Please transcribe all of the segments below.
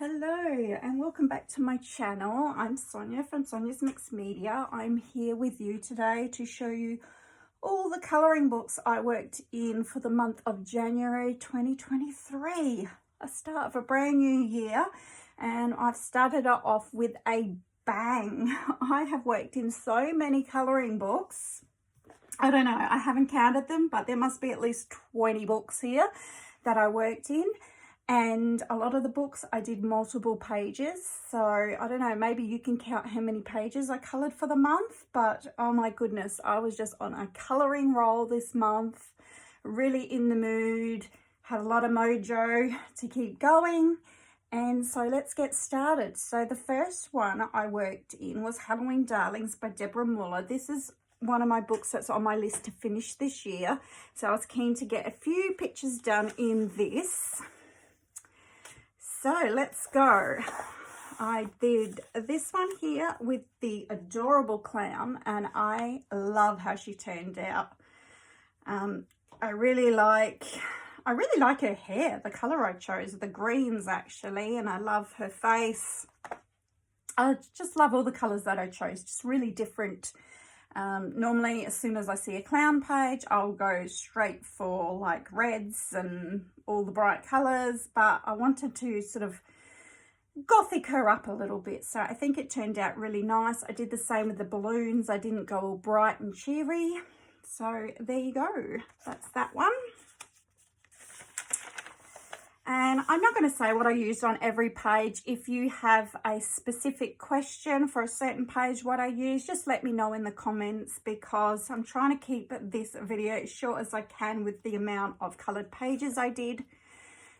Hello and welcome back to my channel. I'm Sonia from Sonia's Mixed Media. I'm here with you today to show you all the colouring books I worked in for the month of January 2023. A start of a brand new year, and I've started it off with a bang. I have worked in so many colouring books. I don't know, I haven't counted them, but there must be at least 20 books here that I worked in. And a lot of the books I did multiple pages, so I don't know, maybe you can count how many pages I coloured for the month, but oh my goodness, I was just on a colouring roll this month, really in the mood, had a lot of mojo to keep going, and so let's get started. So the first one I worked in was Halloween Darlings by Deborah Muller. This is one of my books that's on my list to finish this year, so I was keen to get a few pictures done in this. So let's go. I did this one here with the adorable clown, and I love how she turned out. I really like her hair, the color I chose, the greens actually, and I love her face. I just love all the colors that I chose, just really different. Normally as soon as I see a clown page, I'll go straight for like reds and all the bright colors, but I wanted to sort of gothic her up a little bit, so I think it turned out really nice. I did the same with the balloons. I didn't go all bright and cheery, so there you go, that's that one. And I'm not going to say what I used on every page. If you have a specific question for a certain page what I use, just let me know in the comments, because I'm trying to keep this video as short as I can with the amount of coloured pages I did.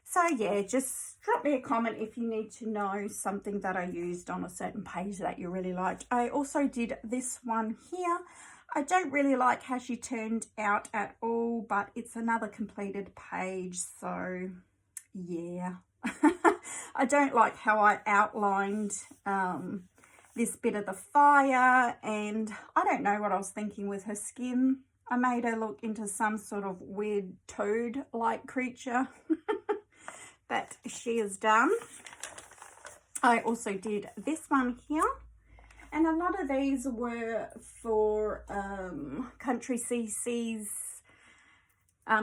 So yeah, just drop me a comment if you need to know something that I used on a certain page that you really liked. I also did this one here. I don't really like how she turned out at all, but it's another completed page, so yeah. I don't like how I outlined this bit of the fire, and I don't know what I was thinking with her skin. I made her look into some sort of weird toad-like creature that she has done. I also did this one here, and a lot of these were for Country CC's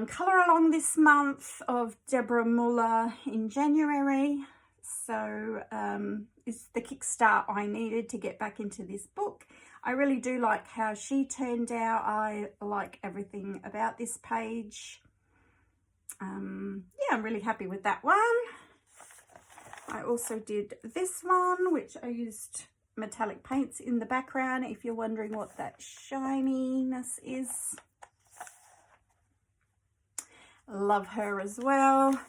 Colour Along this month of Deborah Muller in January. So it's the kickstart I needed to get back into this book. I really do like how she turned out. I like everything about this page. Yeah, I'm really happy with that one. I also did this one, which I used metallic paints in the background, if you're wondering what that shininess is. Love her as well.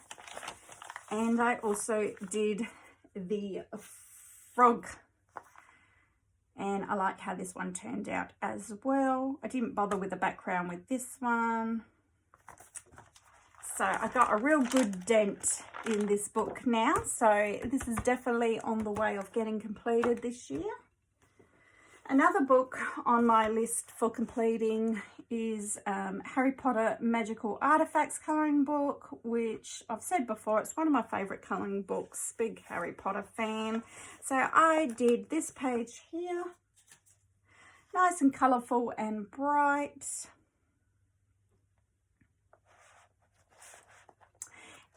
And I also did the frog, and I like how this one turned out as well. I didn't bother with the background with this one, so I got a real good dent in this book now, so this is definitely on the way of getting completed this year. Another book on my list for completing is Harry Potter Magical Artifacts colouring book, which I've said before, it's one of my favourite colouring books, big Harry Potter fan. So I did this page here, nice and colourful and bright.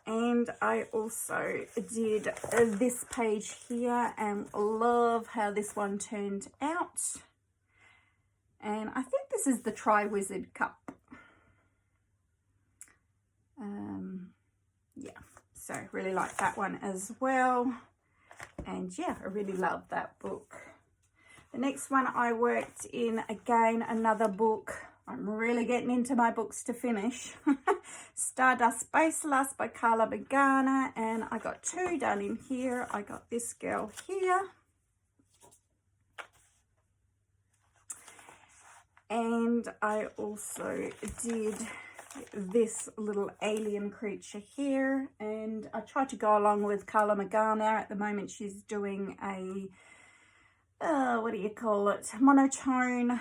And I also did this page here, and love how this one turned out. And I think this is the Triwizard Cup. Yeah, so really like that one as well. And yeah, I really love that book. The next one I worked in, again, another book. I'm really getting into my books to finish. Stardust Space Lust by Carla Begana, and I got two done in here. I got this girl here, and I also did this little alien creature here, and I tried to go along with Carla Begana. At the moment she's doing a what do you call it, monotone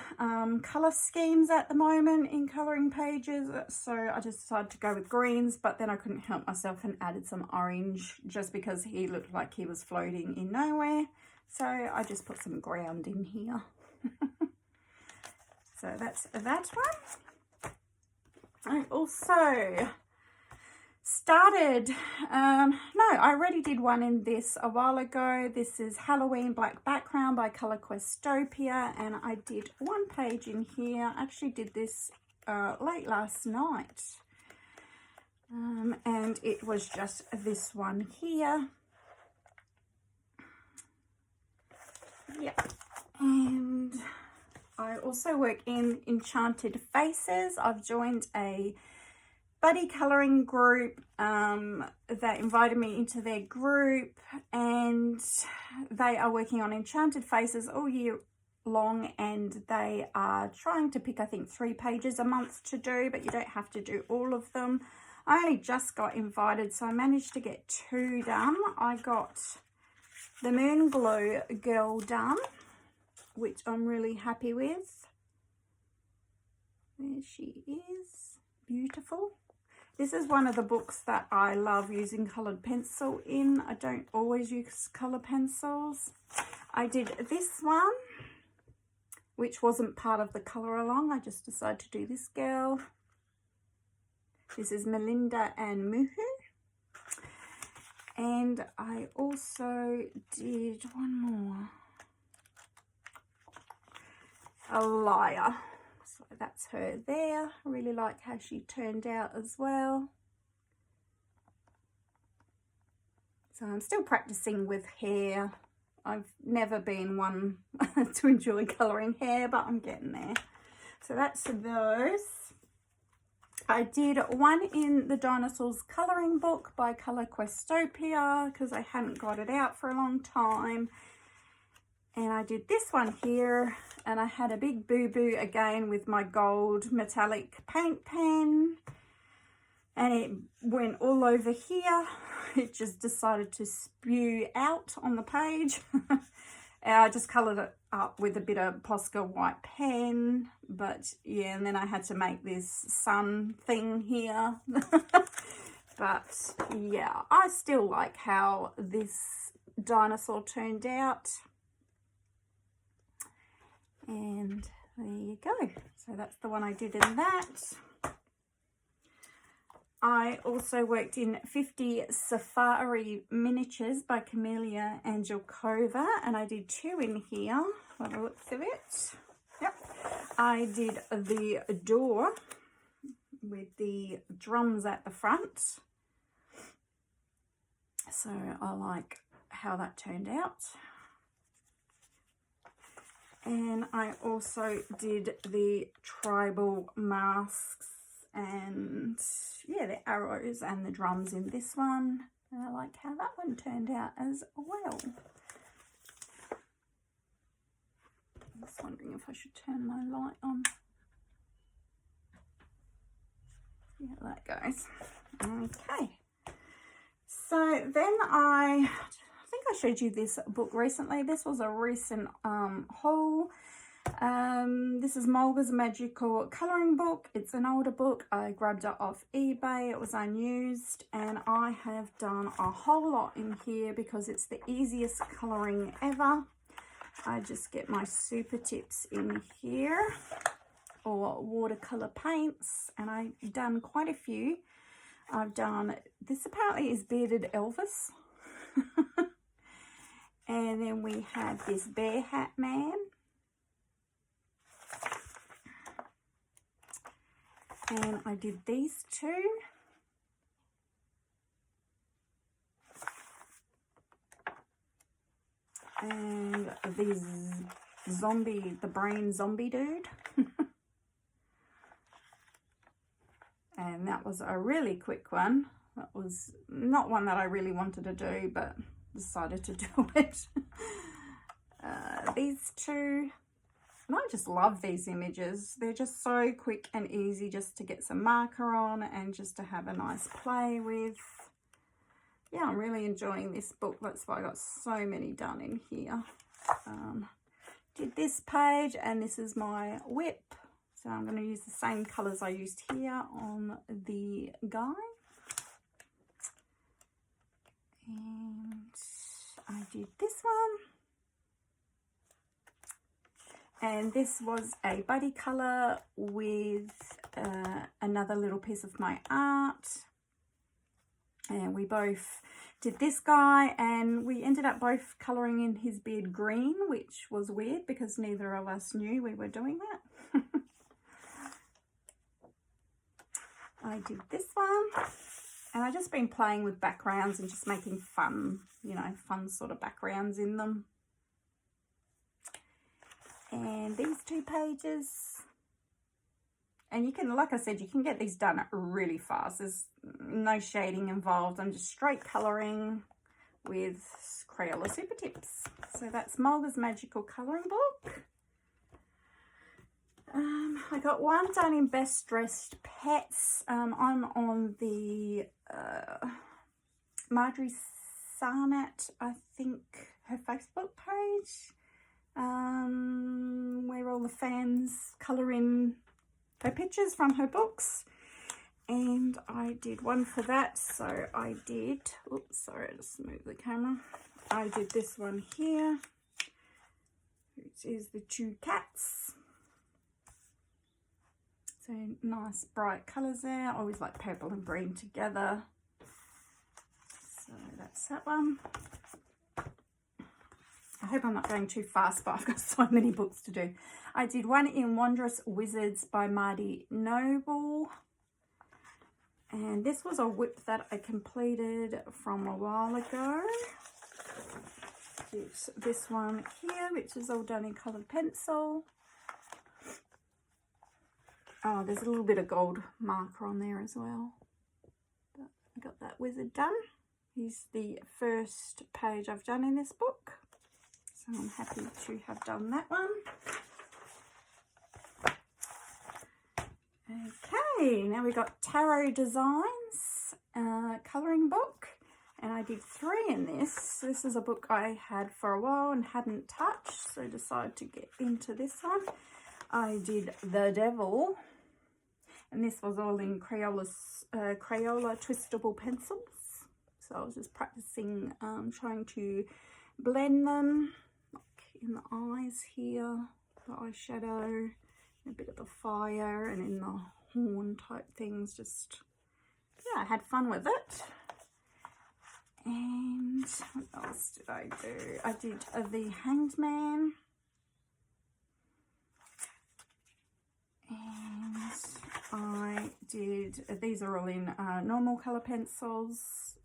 color schemes at the moment in coloring pages. So I just decided to go with greens, but then I couldn't help myself and added some orange just because he looked like he was floating in nowhere. So I just put some ground in here. So that's that one. I also started, no, I already did one in this a while ago. This is Halloween Black Background by Color Questopia, and I did one page in here. I actually did this late last night, and it was just this one here. Yeah, and I also work in Enchanted Faces. I've joined a buddy colouring group that invited me into their group, and they are working on Enchanted Faces all year long, and they are trying to pick, I think, 3 pages a month to do, but you don't have to do all of them. I only just got invited, so I managed to get 2 done. I got the Moon Glow girl done, which I'm really happy with. There she is, beautiful. This is one of the books that I love using coloured pencil in. I don't always use colour pencils. I did this one, which wasn't part of the colour along. I just decided to do this girl. This is Melinda and Muhu. And I also did one more. A Liar. So that's her there. I really like how she turned out as well. So I'm still practicing with hair. I've never been one to enjoy colouring hair, but I'm getting there. So that's those. I did one in the Dinosaurs colouring book by Color Questopia because I hadn't got it out for a long time. And I did this one here, and I had a big boo-boo again with my gold metallic paint pen, and it went all over here. It just decided to spew out on the page. And I just coloured it up with a bit of Posca white pen, but yeah, and then I had to make this sun thing here. But yeah, I still like how this dinosaur turned out. And there you go. So that's the one I did in that. I also worked in 50 Safari Miniatures by Camelia Angelkova, and I did 2 in here by the looks of it. Yep. I did the door with the drums at the front. So I like how that turned out. And I also did the tribal masks and yeah, the arrows and the drums in this one. And I like how that one turned out as well. I'm just wondering if I should turn my light on. Yeah, that goes. Okay. So then I think I showed you this book recently. This was a recent haul. This is Mulga's Magical Colouring Book. It's an older book. I grabbed it off eBay. It was unused, and I have done a whole lot in here because it's the easiest colouring ever. I just get my super tips in here, or watercolour paints, and I've done quite a few. I've done, this apparently is Bearded Elvis. And then we have this Bear Hat Man. And I did these 2. And these zombie, the brain zombie dude. And that was a really quick one. That was not one that I really wanted to do, but decided to do it. These 2. And I just love these images. They're just so quick and easy just to get some marker on and just to have a nice play with. Yeah, I'm really enjoying this book. That's why I got so many done in here. did this page, and this is my whip. So I'm going to use the same colours I used here on the guy. And I did this one. And this was a buddy colour with another little piece of my art. And we both did this guy, and we ended up both colouring in his beard green, which was weird because neither of us knew we were doing that. I did this one, and I've just been playing with backgrounds and just making fun, you know, fun sort of backgrounds in them. And these 2 pages, and you can, like I said, you can get these done really fast. There's no shading involved. I'm just straight colouring with Crayola Super Tips. So that's Mulga's Magical Colouring Book. I got one done in Best Dressed Pets. I'm on the Marjorie Sarnat, I think, her Facebook page, where all the fans colour in her pictures from her books. And I did one for that. So I did, oops, sorry, I just moved the camera. I did this one here, which is the 2 cats. So nice bright colours there. I always like purple and green together. So that's that one. I hope I'm not going too fast, but I've got so many books to do. I did one in Wondrous Wizards by Marty Noble. And this was a whip that I completed from a while ago. It's this one here, which is all done in coloured pencil. Oh, there's a little bit of gold marker on there as well. But I got that wizard done. Here's the first page I've done in this book. So I'm happy to have done that one. Okay, now we got Tarot Designs colouring book. And I did 3 in this. This is a book I had for a while and hadn't touched, so I decided to get into this one. I did The Devil, and this was all in Crayola twistable pencils. So I was just practicing trying to blend them, like in the eyes here, the eyeshadow, a bit of the fire, and in the horn type things. Just, yeah, I had fun with it. And what else did I do? I did The Hanged Man. And I did, these are all in normal colour pencils.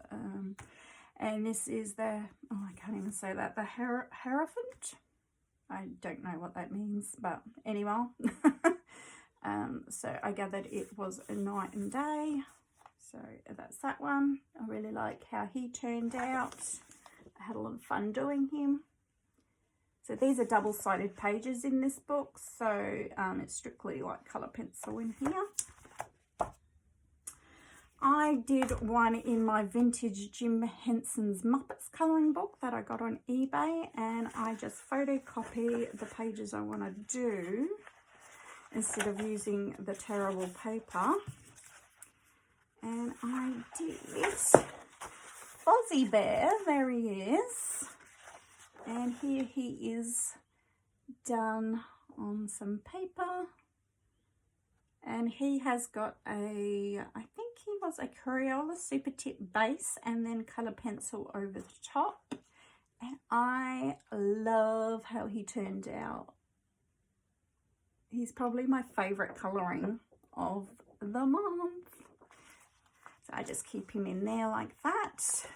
And this is the, oh, I can't even say that, the Hierophant. I don't know what that means, but anyway. So I gathered it was a night and day. So that's that one. I really like how he turned out. I had a lot of fun doing him. So these are double-sided pages in this book. So it's strictly like colour pencil in here. I did one in my vintage Jim Henson's Muppets colouring book that I got on eBay. And I just photocopy the pages I want to do instead of using the terrible paper. And I did Fozzie Bear, there he is. And here he is done on some paper. And he has got a, I think he was a Crayola Super Tip base and then colour pencil over the top. And I love how he turned out. He's probably my favourite colouring of the month. So I just keep him in there like that.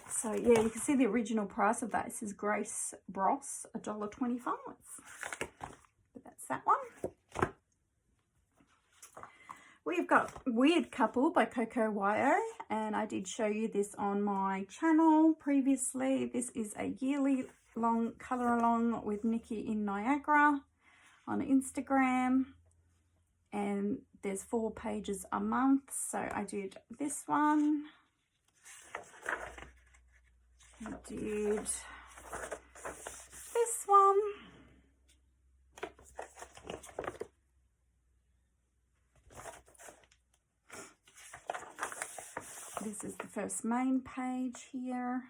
So yeah, you can see the original price of that. This is Grace Bros, $1.25. But that's that one. We've got Weird Couple by Coco Wyo, and I did show you this on my channel previously. This is a yearly long colour along with Nikki in Niagara on Instagram. And there's 4 pages a month. So I did this one. I did this one. first main page here.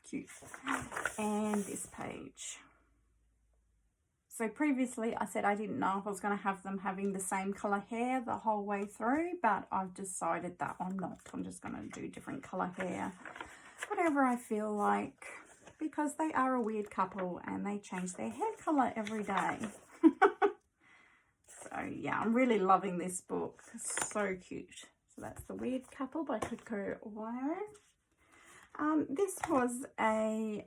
Cute. And this page. So previously I said I didn't know if I was going to have them having the same colour hair the whole way through, but I've decided that I'm not. I'm just going to do different colour hair, whatever I feel like, because they are a weird couple and they change their hair colour every day. So yeah, I'm really loving this book. So cute. So that's The Weird Couple by Coco Wiro. This was a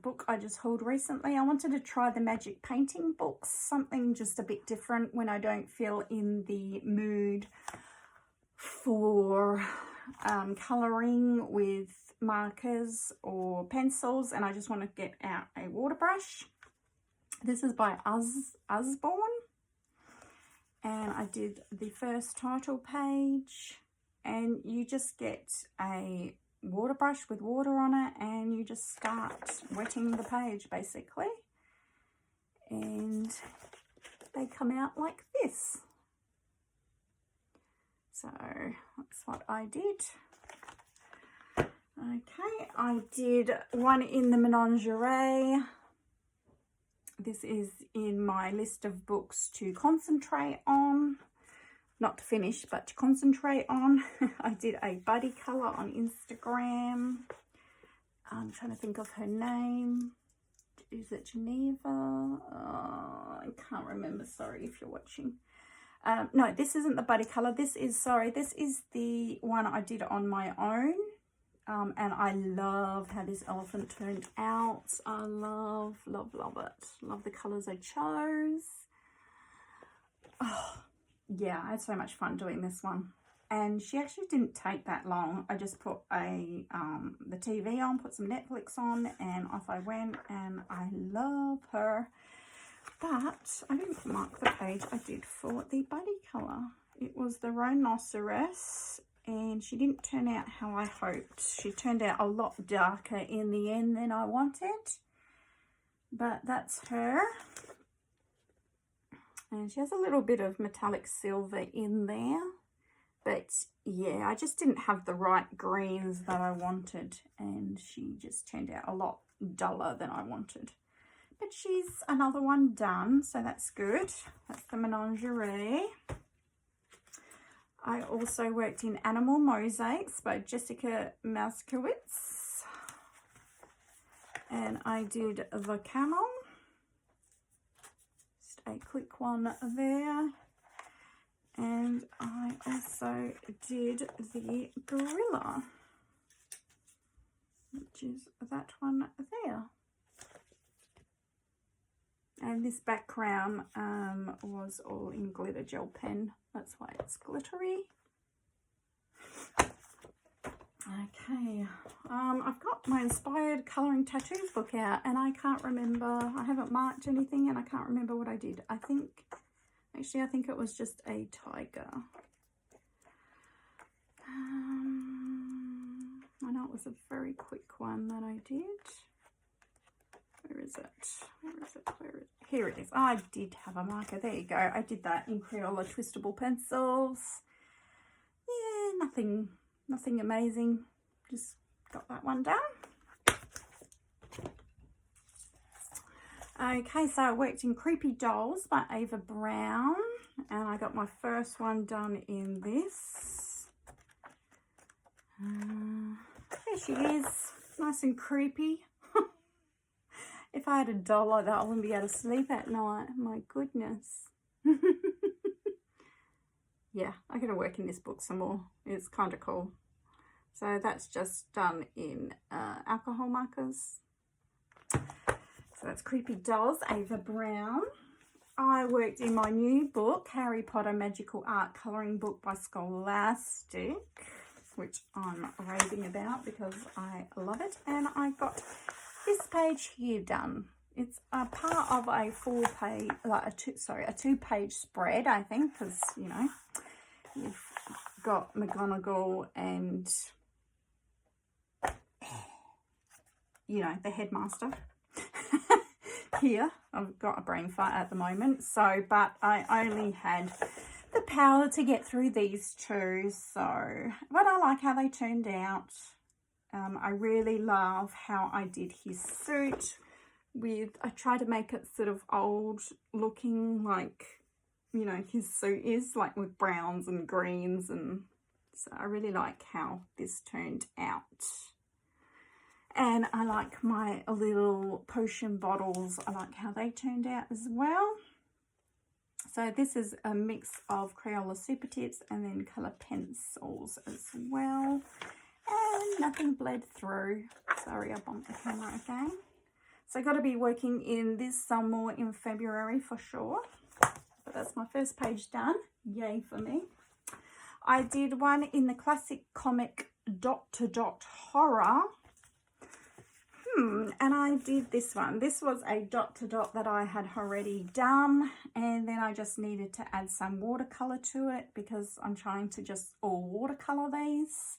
book I just hauled recently. I wanted to try the magic painting books, something just a bit different when I don't feel in the mood for colouring with markers or pencils, and I just want to get out a water brush. This is by Usborne, and I did the first title page, and you just get a water brush with water on it and you just start wetting the page basically, and they come out like this. So that's what I did. Okay, I did one in the Menagerie. This is in my list of books to concentrate on. Not to finish, but to concentrate on. I did a buddy colour on Instagram. I'm trying to think of her name. Is it Geneva? Oh, I can't remember. Sorry if you're watching. No, this isn't the buddy colour. This is the one I did on my own. And I love how this elephant turned out. I love it. Love the colours I chose. Oh, yeah, I had so much fun doing this one. And she actually didn't take that long. I just put the TV on, put some Netflix on, and off I went. And I love her. But I didn't mark the page I did for the buddy colour. It was the Rhinoceros, and she didn't turn out how I hoped. She turned out a lot darker in the end than I wanted. But that's her. And she has a little bit of metallic silver in there. But yeah, I just didn't have the right greens that I wanted. And she just turned out a lot duller than I wanted. But she's another one done, so that's good. That's the Menagerie. I also worked in Animal Mosaics by Jessica Moskowitz. And I did the camel. A quick one there, and I also did the gorilla, which is that one there. And this background was all in glitter gel pen, that's why it's glittery. Okay, I've got my inspired colouring tattoos book out, and I can't remember, I haven't marked anything, and I can't remember what I did. I think it was just a tiger. I know it was a very quick one that I did. Where is it? Here it is. I did have a marker, there you go. I did that in Crayola twistable pencils. Yeah, nothing amazing, just got that one done. Okay, so I worked in Creepy Dolls by Ava Brown, and I got my first one done in this. There she is, nice and creepy. If I had a doll like that, I wouldn't be able to sleep at night. My goodness. Yeah, I gotta work in this book some more. It's kind of cool. So that's just done in alcohol markers. So that's Creepy Dolls, Ava Brown. I worked in my new book, Harry Potter Magical Art Colouring Book by Scholastic, which I'm raving about because I love it. And I got this page here done. It's a part of a four-page, like a two-page spread, I think, because, you know, you've got McGonagall and, you know, the headmaster here. I've got a brain fart at the moment, so, but I only had the power to get through these two. So, but I like how they turned out. I really love how I did his suit with, I try to make it sort of old looking, like, you know, his suit is, like with browns and greens, and so I really like how this turned out. And I like my little potion bottles, I like how they turned out as well. So this is a mix of Crayola Super Tips and then colour pencils as well. And nothing bled through. Sorry, I bumped the camera again. So I've got to be working in this some more in February for sure. But that's my first page done. Yay for me. I did one in the Classic Comic Dot to Dot Horror. And I did this one. This was a dot to dot that I had already done, and then I just needed to add some watercolor to it because I'm trying to just all watercolor these.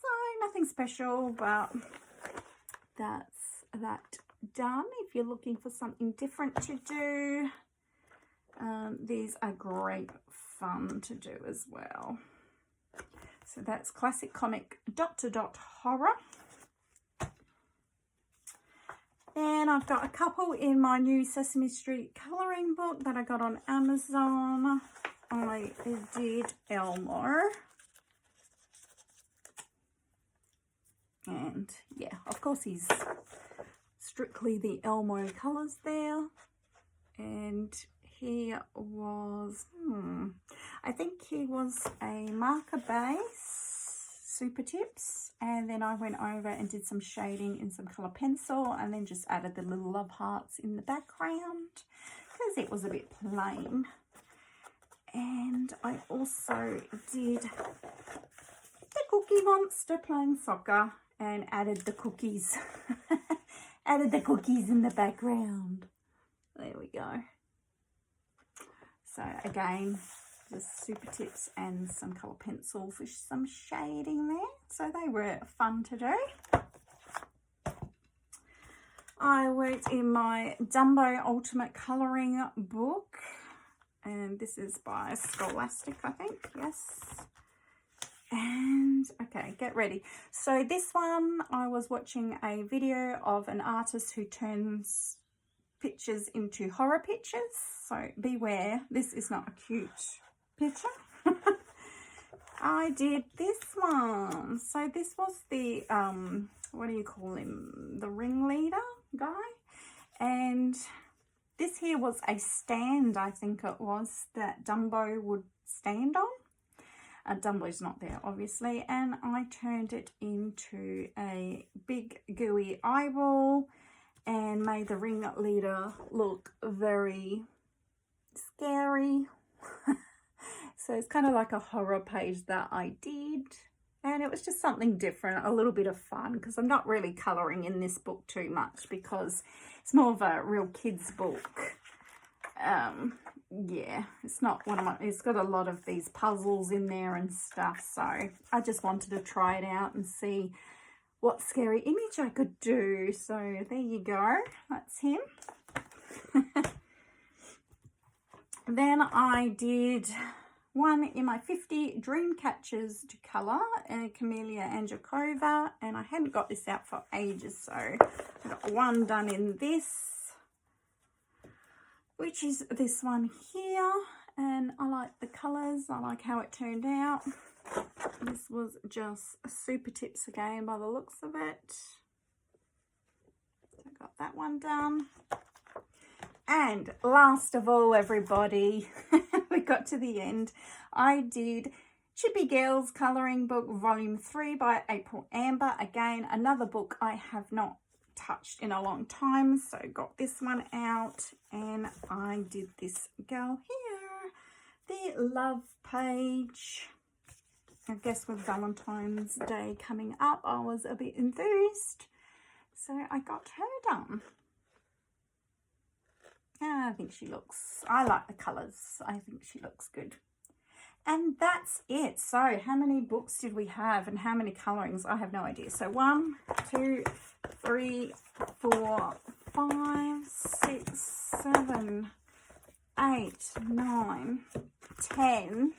So nothing special, but that's that done. If you're looking for something different to do, these are great fun to do as well. So that's Classic Comic Dot to Dot Horror. And I've got a couple in my new Sesame Street colouring book that I got on Amazon. I did Elmo. And yeah, of course he's strictly the Elmo colours there. And he was, I think he was a marker base, Super Tips, and then I went over and did some shading in some colour pencil and then just added the little love hearts in the background because it was a bit plain. And I also did the Cookie Monster playing soccer and added the cookies. Added the cookies in the background. There we go. So again, just Super Tips and some colour pencil for some shading there. So they were fun to do. I worked in my Dumbo Ultimate Colouring book. And this is by Scholastic, I think. Yes. And okay, get ready. So this one, I was watching a video of an artist who turns pictures into horror pictures. So beware, this is not a cute picture. I did this one. So this was the what do you call him, the ringleader guy, and this here was a stand, I think it was, that Dumbo would stand on. Dumbo's not there obviously, and I turned it into a big gooey eyeball and made the ringleader look very scary. So it's kind of like a horror page that I did, and it was just something different, a little bit of fun, because I'm not really colouring in this book too much because it's more of a real kids book. Yeah, it's not one of my, it's got a lot of these puzzles in there and stuff, so I just wanted to try it out and see what scary image I could do. So there you go, that's him. Then I did one in my 50 dream catchers to colour, Camellia Angelkova, and I hadn't got this out for ages, so I got one done in this, which is this one here, and I like the colours, I like how it turned out. This was just Super Tips again by the looks of it. So I got that one done. And last of all, everybody, we got to the end. I did Chippy Girls Colouring Book Volume 3 by April Amber. Again, another book I have not touched in a long time, so got this one out, and I did this girl here, the love page. I guess with Valentine's Day coming up, I was a bit enthused, so I got her done. I think she looks, I like the colours, I think she looks good. And that's it. So how many books did we have and how many colourings? I have no idea. So 1, 2, 3, 4, 5, 6, 7, 8, 9, 10,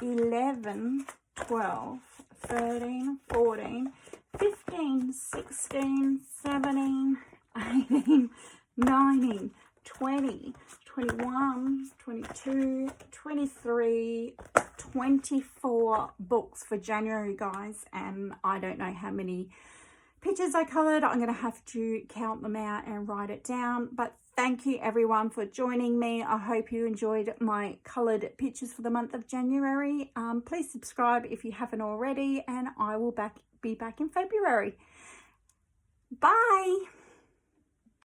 11, 12, 13, 14, 15, 16, 17, 18, 19, 20, 21, 22, 23, 24 books for January, guys. And I don't know how many pictures I coloured. I'm going to have to count them out and write it down. But thank you everyone for joining me. I hope you enjoyed my coloured pictures for the month of January. Please subscribe if you haven't already, and I will be back in February. Bye.